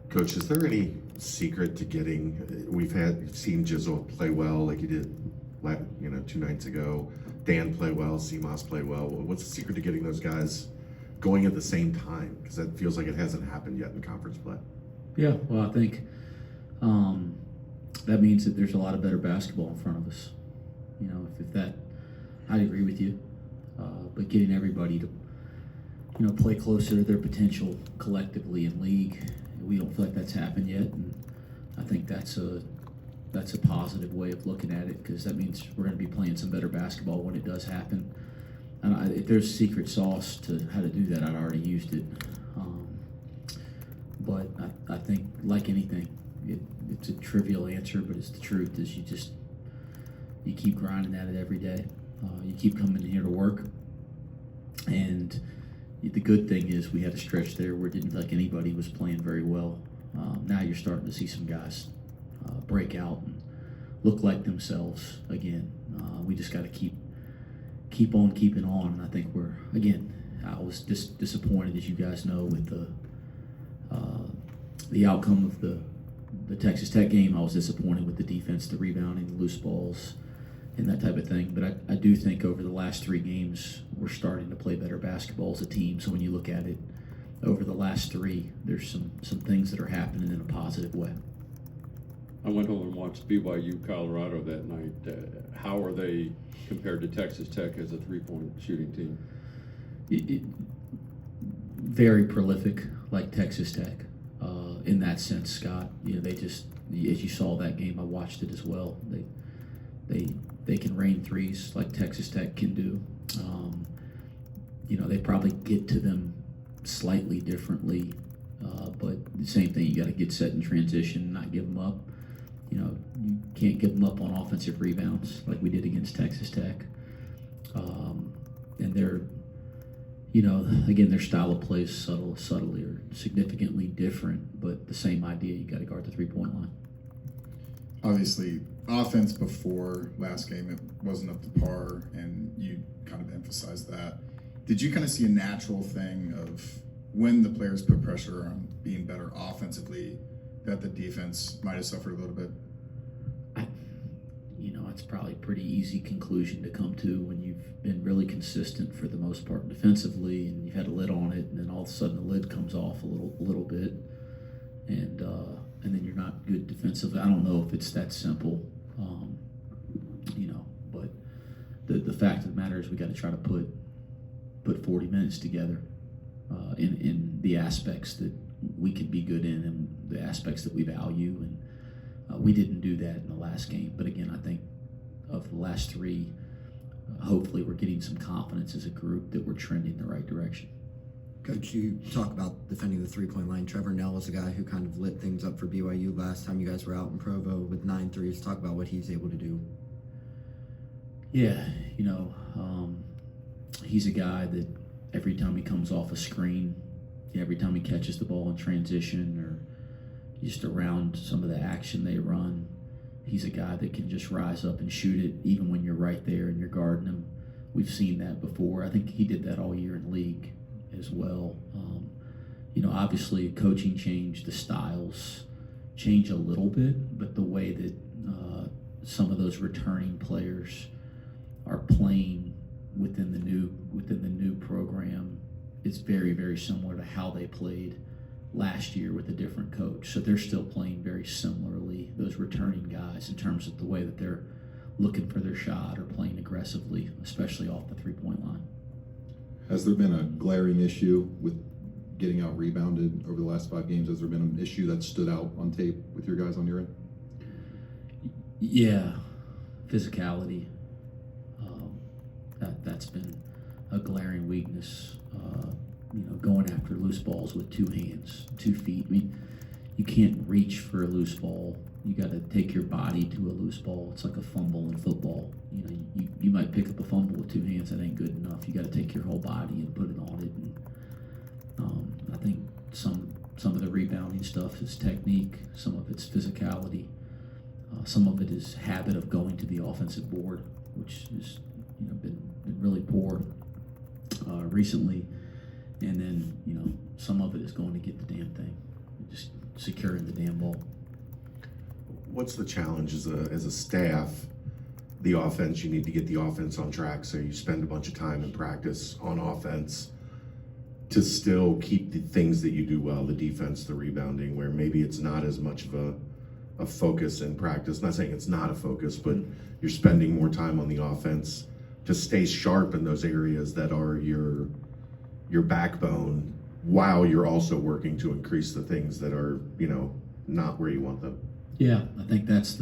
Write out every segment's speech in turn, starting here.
Coach, is there any secret to getting? We've seen Jizzle play well, like he did, 2 nights ago. Dan play well, Seamoss play well. What's the secret to getting those guys going at the same time? Because that feels like it hasn't happened yet in conference play. Yeah, well, I think that means that there's a lot of better basketball in front of us. If that, I agree with you. But getting everybody to, play closer to their potential collectively in league, we don't feel like that's happened yet, and I think that's a positive way of looking at it, because that means we're going to be playing some better basketball when it does happen. And if there's secret sauce to how to do that, I'd already used it. But I think, like anything, it's a trivial answer, but it's the truth. Is you keep grinding at it every day. You keep coming in here to work, and the good thing is we had a stretch there where it didn't feel like anybody was playing very well. Now you're starting to see some guys break out and look like themselves again. We just got to keep on keeping on. And I think I was disappointed, as you guys know, with the outcome of the Texas Tech game. I was disappointed with the defense, the rebounding, the loose balls, and that type of thing. But I do think over the last 3 games, we're starting to play better basketball as a team. So when you look at it over the last 3, there's some things that are happening in a positive way. I went home and watched BYU Colorado that night. How are they compared to Texas Tech as a 3-point shooting team? Very prolific, like Texas Tech. In that sense, Scott, they just, as you saw that game, I watched it as well. They can rain threes like Texas Tech can do. They probably get to them slightly differently, but the same thing. You got to get set in transition, not give them up. You can't give them up on offensive rebounds like we did against Texas Tech. And they're, again, their style of play is subtly or significantly different, but the same idea. You got to guard the 3-point line. Obviously, offense before last game, it wasn't up to par, and you kind of emphasized that. Did you kind of see a natural thing of when the players put pressure on being better offensively, that the defense might have suffered a little bit? It's probably a pretty easy conclusion to come to when you've been really consistent for the most part defensively, and you've had a lid on it, and then all of a sudden the lid comes off a little bit, and then you're not good defensively. I don't know if it's that simple, but the fact of the matter is we got to try to put 40 minutes together in the aspects that we can be good in and the aspects that we value, and we didn't do that in the last game. But again, I think of the last 3, hopefully we're getting some confidence as a group that we're trending in the right direction. Coach, you talk about defending the 3-point line. Trevor Nell is a guy who kind of lit things up for BYU last time you guys were out in Provo with 9 threes. Talk about what he's able to do. Yeah, he's a guy that every time he comes off a screen, every time he catches the ball in transition or just around some of the action they run, he's a guy that can just rise up and shoot it even when you're right there and you're guarding him. We've seen that before. I think he did that all year in league as well. Obviously coaching change, the styles change a little bit, but the way that some of those returning players are playing within the new program is very, very similar to how they played last year with a different coach. So they're still playing very similarly, those returning guys, in terms of the way that they're looking for their shot or playing aggressively, especially off the 3-point line. Has there been a glaring issue with getting out rebounded over the last 5 games? Has there been an issue that stood out on tape with your guys on your end? Yeah, physicality. That's been a glaring weakness. Going after loose balls with 2 hands, 2 feet. I mean, you can't reach for a loose ball. You got to take your body to a loose ball. It's like a fumble in football. You might pick up a fumble with 2 hands. That ain't good enough. You got to take your whole body and put it on it. And I think some of the rebounding stuff is technique. Some of it's physicality. Some of it is habit of going to the offensive board, which has been really poor recently. And then, some of it is going to get the damn thing. just securing the damn ball. What's the challenge as a staff? The offense, you need to get the offense on track, so you spend a bunch of time in practice on offense to still keep the things that you do well, the defense, the rebounding, where maybe it's not as much of a focus in practice. Not saying it's not a focus, but you're spending more time on the offense to stay sharp in those areas that are your backbone, while you're also working to increase the things that are, not where you want them. Yeah, I think that's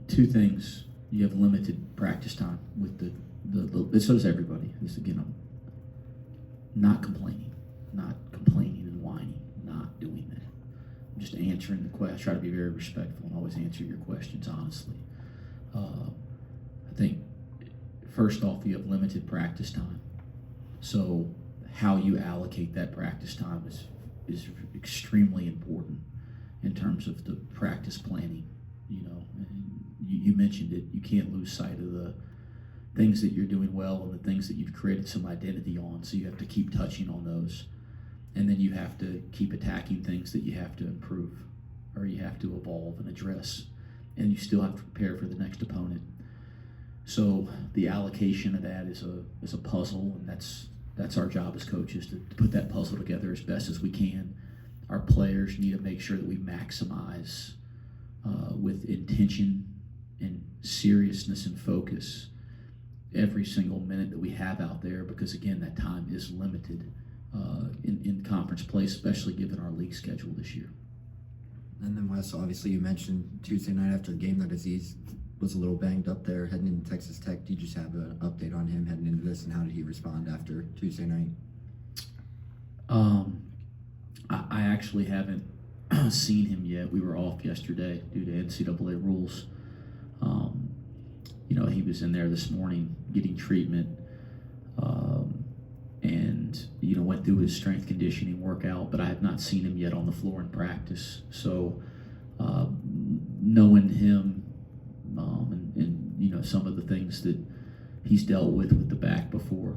two things. You have limited practice time with the so does everybody. Just again, I'm not complaining and whining, not doing that. I'm just answering the question. I try to be very respectful and always answer your questions honestly. I think first off, you have limited practice time, so how you allocate that practice time is extremely important in terms of the practice planning. And you mentioned it. You can't lose sight of the things that you're doing well and the things that you've created some identity on. So you have to keep touching on those, and then you have to keep attacking things that you have to improve or you have to evolve and address, and you still have to prepare for the next opponent. So the allocation of that is a puzzle, and that's our job as coaches to put that puzzle together as best as we can. Our players need to make sure that we maximize with intention and seriousness and focus every single minute that we have out there, because again, that time is limited in conference play, especially given our league schedule this year. And then Wes, obviously you mentioned Tuesday night after the game that Aziz was a little banged up there heading into Texas Tech. Do you just have an update on him heading into this, and how did he respond after Tuesday night? I actually haven't seen him yet. We were off yesterday due to NCAA rules. He was in there this morning getting treatment, and went through his strength conditioning workout, but I have not seen him yet on the floor in practice. So knowing him and some of the things that he's dealt with the back before,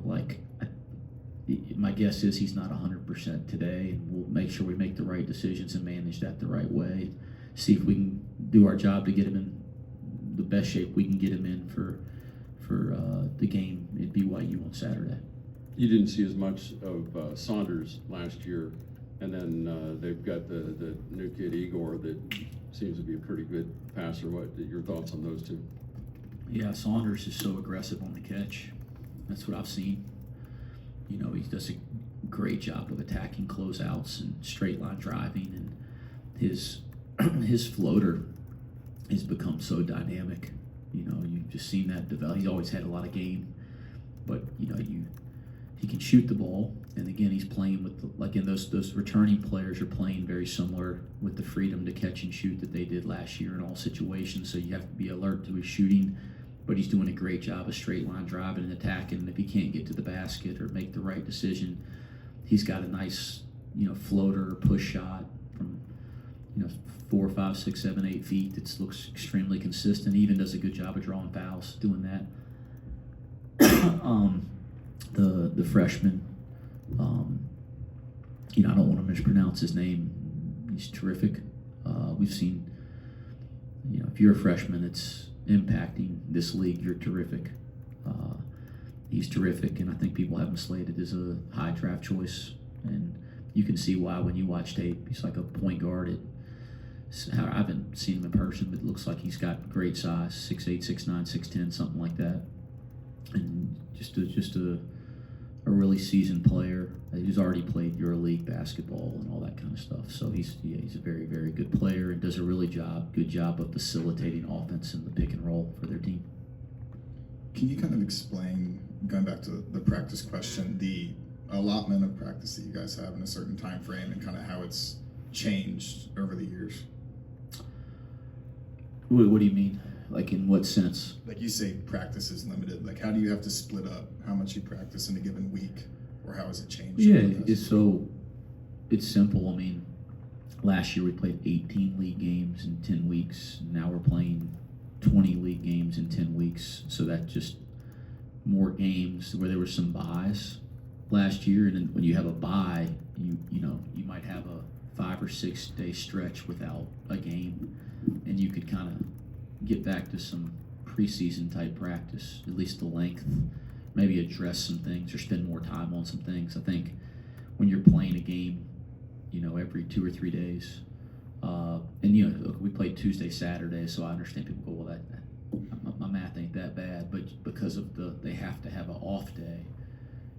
my guess is he's not 100% today, and we'll make sure we make the right decisions and manage that the right way. See if we can do our job to get him in the best shape we can get him in for the game at BYU on Saturday. You didn't see as much of Saunders last year, and then they've got the new kid Igor that seems to be a pretty good passer. What are your thoughts on those two? Yeah, Saunders is so aggressive on the catch. That's what I've seen. He does a great job of attacking closeouts and straight line driving, and his floater has become so dynamic. You've just seen that develop. He's always had a lot of game, but he can shoot the ball, and again, he's playing with those returning players are playing very similar with the freedom to catch and shoot that they did last year in all situations. So you have to be alert to his shooting, but he's doing a great job of straight line driving and attacking. And if he can't get to the basket or make the right decision, he's got a nice floater or push shot from 4, 5, 6, 7, 8 feet that looks extremely consistent. He even does a good job of drawing fouls doing that. The freshman, I don't want to mispronounce his name. He's terrific. We've seen, if you're a freshman that's impacting this league, you're terrific. He's terrific, and I think people have him slated as a high draft choice. And you can see why when you watch tape. He's like a point guard. I haven't seen him in person, but it looks like he's got great size, 6'8", 6'9", 6'10", something like that. And just a really seasoned player. He's already played EuroLeague basketball and all that kind of stuff. So he's a very, very good player and does a really good job of facilitating offense in the pick and roll for their team. Can you kind of explain, going back to the practice question, the allotment of practice that you guys have in a certain time frame and kind of how it's changed over the years? What do you mean? Like in what sense? Like you say practice is limited. Like how do you have to split up how much you practice in a given week, or how has it changed? Yeah, it's simple. I mean, last year we played 18 league games in 10 weeks. Now we're playing 20 league games in 10 weeks. So that's just more games where there were some buys last year. And then when you have a bye, you might have a 5 or 6 day stretch without a game, and you could kind of get back to some preseason type practice, at least the length, maybe address some things or spend more time on some things. I think when you're playing a game, every 2 or 3 days, and we played Tuesday, Saturday, so I understand people go, well, that my math ain't that bad, but because of they have to have an off day,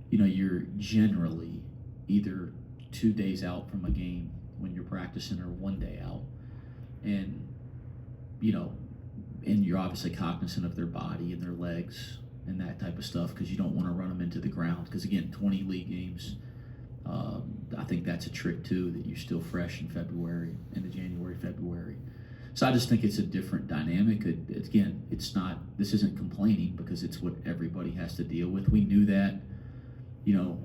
you're generally either 2 days out from a game when you're practicing or 1 day out, and and you're obviously cognizant of their body and their legs and that type of stuff, because you don't want to run them into the ground, because again, 20 league games, I think that's a trick too, that you're still fresh in February, into January, February. So I just think it's a different dynamic. Again, this isn't complaining, because it's what everybody has to deal with. We knew that,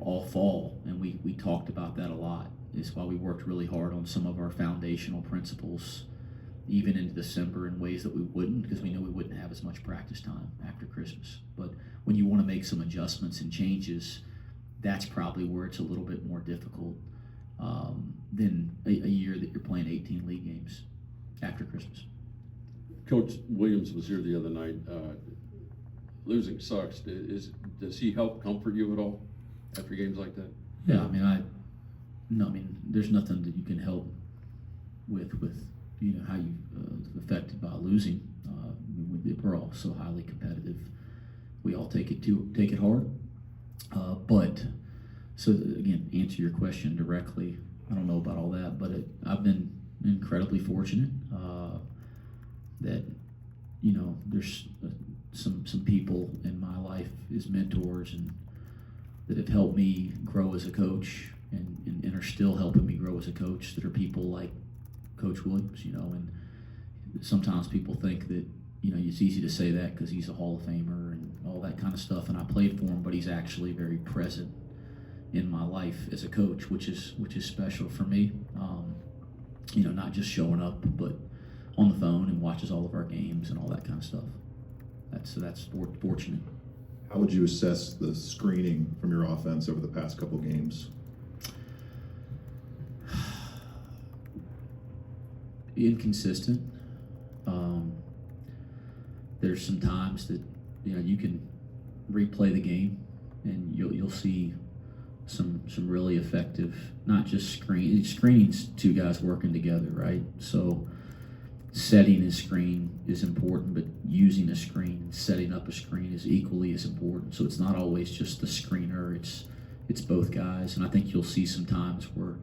all fall, and we talked about that a lot. It's why we worked really hard on some of our foundational principles, even into December, in ways that we wouldn't, because we knew we wouldn't have as much practice time after Christmas. But when you want to make some adjustments and changes, that's probably where it's a little bit more difficult than a year that you're playing 18 league games after Christmas. Coach Williams was here the other night. Losing sucks. Does he help comfort you at all after games like that? Yeah, there's nothing that you can help with how you affected by losing. We're all so highly competitive. We all take it hard. But so again, answer your question directly. I don't know about all that, but I've been incredibly fortunate that there's some people in my life as mentors and that have helped me grow as a coach and are still helping me grow as a coach, that are people like Coach Williams, and sometimes people think that it's easy to say that because he's a Hall of Famer and all that kind of stuff, and I played for him, but he's actually very present in my life as a coach, which is special for me. Not just showing up, but on the phone and watches all of our games and all that kind of stuff. That's fortunate. How would you assess the screening from your offense over the past couple games? Inconsistent. There's some times that you can replay the game and you'll see some really effective, not just screening's two guys working together, right? So setting a screen is important, but using a screen and setting up a screen is equally as important. So it's not always just the screener, it's both guys. And I think you'll see some times where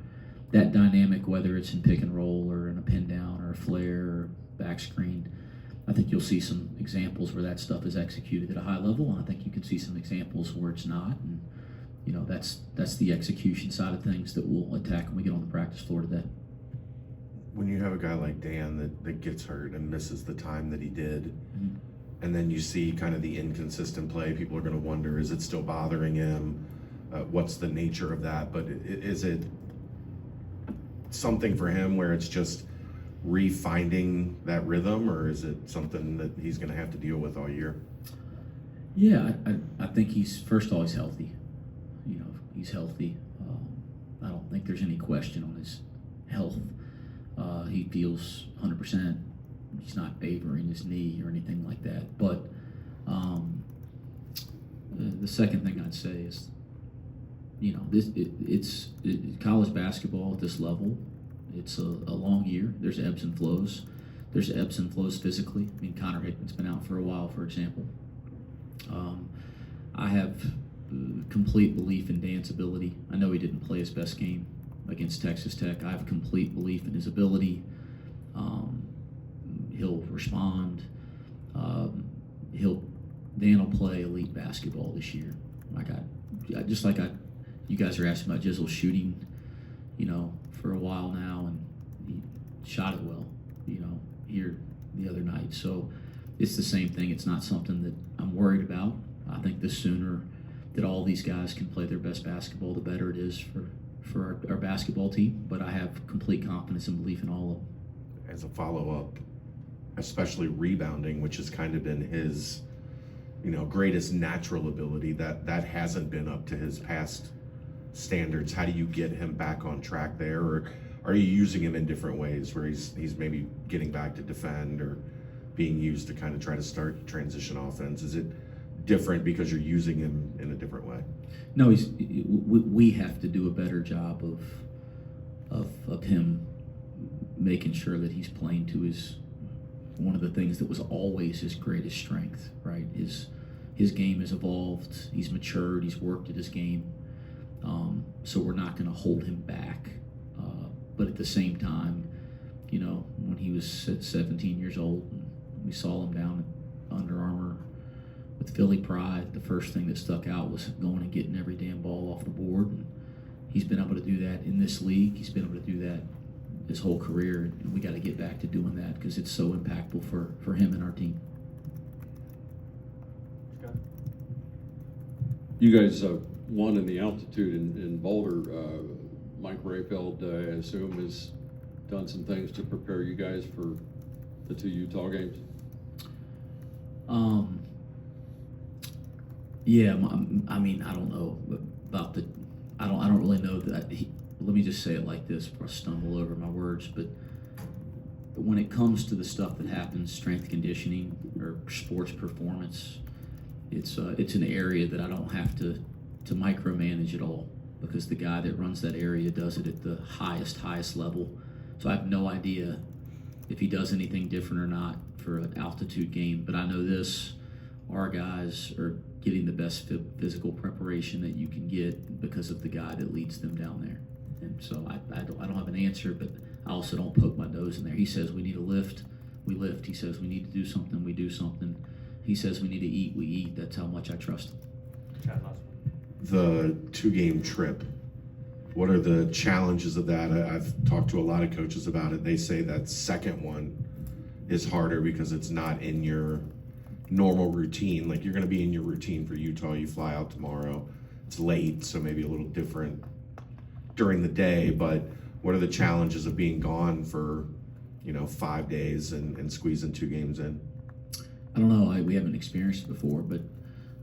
that dynamic, whether it's in pick and roll or in a pin down or a flare or back screen, I think you'll see some examples where that stuff is executed at a high level, and I think you can see some examples where it's not. And that's the execution side of things that we'll attack when we get on the practice floor today. When you have a guy like Dan that gets hurt and misses the time that he did, Mm-hmm. and then you see kind of the inconsistent play, people are going to wonder, is it still bothering him? What's the nature of that? But is it something for him where it's just refinding that rhythm, or is it something that he's going to have to deal with all year? Yeah, I think first of all, he's healthy. He's healthy. I don't think there's any question on his health. He feels 100%. He's not favoring his knee or anything like that. But the second thing I'd say is, it's college basketball at this level. It's a long year. There's ebbs and flows. There's ebbs and flows physically. Connor Hickman's been out for a while, for example. I have complete belief in Dan's ability. I know he didn't play his best game against Texas Tech. I have complete belief in his ability. He'll respond. Dan will play elite basketball this year. You guys are asking about Jizzle shooting, for a while now, and he shot it well, here the other night. So it's the same thing. It's not something that I'm worried about. I think the sooner that all these guys can play their best basketball, the better it is for our basketball team. But I have complete confidence and belief in all of them. As a follow-up, especially rebounding, which has kind of been his, greatest natural ability, that hasn't been up to his past standards. How do you get him back on track there? Or are you using him in different ways where he's maybe getting back to defend or being used to kind of try to start transition offense? Is it different because you're using him in a different way? No, we have to do a better job of him making sure that he's playing to one of the things that was always his greatest strength, right? His game has evolved, he's matured, he's worked at his game. So we're not going to hold him back. But at the same time, when he was 17 years old, and we saw him down at Under Armour with Philly Pride, the first thing that stuck out was going and getting every damn ball off the board. And he's been able to do that in this league. He's been able to do that his whole career, and we got to get back to doing that because it's so impactful for him and our team. You guys won in the altitude in Boulder. Mike Rayfeld, I assume, has done some things to prepare you guys for the 2 Utah games. Yeah, I mean, I don't know about I don't really know that. Let me just say it like this before I stumble over my words, but when it comes to the stuff that happens, strength conditioning or sports performance, it's an area that I don't have to micromanage at all, because the guy that runs that area does it at the highest level. So I have no idea if he does anything different or not for an altitude game. But I know this, our guys are getting the best physical preparation that you can get because of the guy that leads them down there. And so I don't have an answer, but I also don't poke my nose in there. He says we need to lift, we lift. He says we need to do something, we do something. He says we need to eat, we eat. That's how much I trust him. The 2-game trip, what are the challenges of that? I've talked to a lot of coaches about it. They say that second one is harder because it's not in your normal routine. Like, you're going to be in your routine for Utah. You fly out tomorrow. It's late, so maybe a little different during the day. But what are the challenges of being gone for 5 days and squeezing 2 games in? I don't know. We haven't experienced it before, but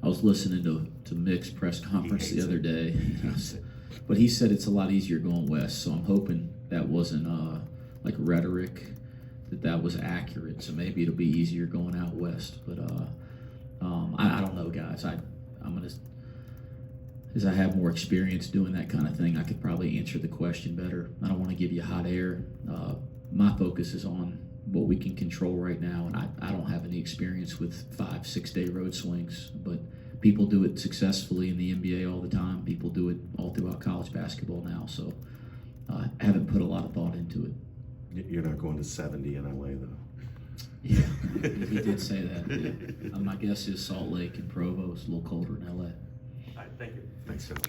I was listening to Mick's press conference the other day, but he said it's a lot easier going west. So I'm hoping that wasn't like rhetoric, that was accurate. So maybe it'll be easier going out west. But I don't know, guys. As I have more experience doing that kind of thing, I could probably answer the question better. I don't want to give you hot air. My focus is on what we can control right now, and I don't have any experience with 5-6 day road swings, but people do it successfully in the NBA all the time. People do it all throughout college basketball now, so I haven't put a lot of thought into it. You're not going to 70 in LA, though. Yeah, he did say that. Yeah. My guess is Salt Lake and Provo is a little colder in LA. All right, thank you. Thanks so much.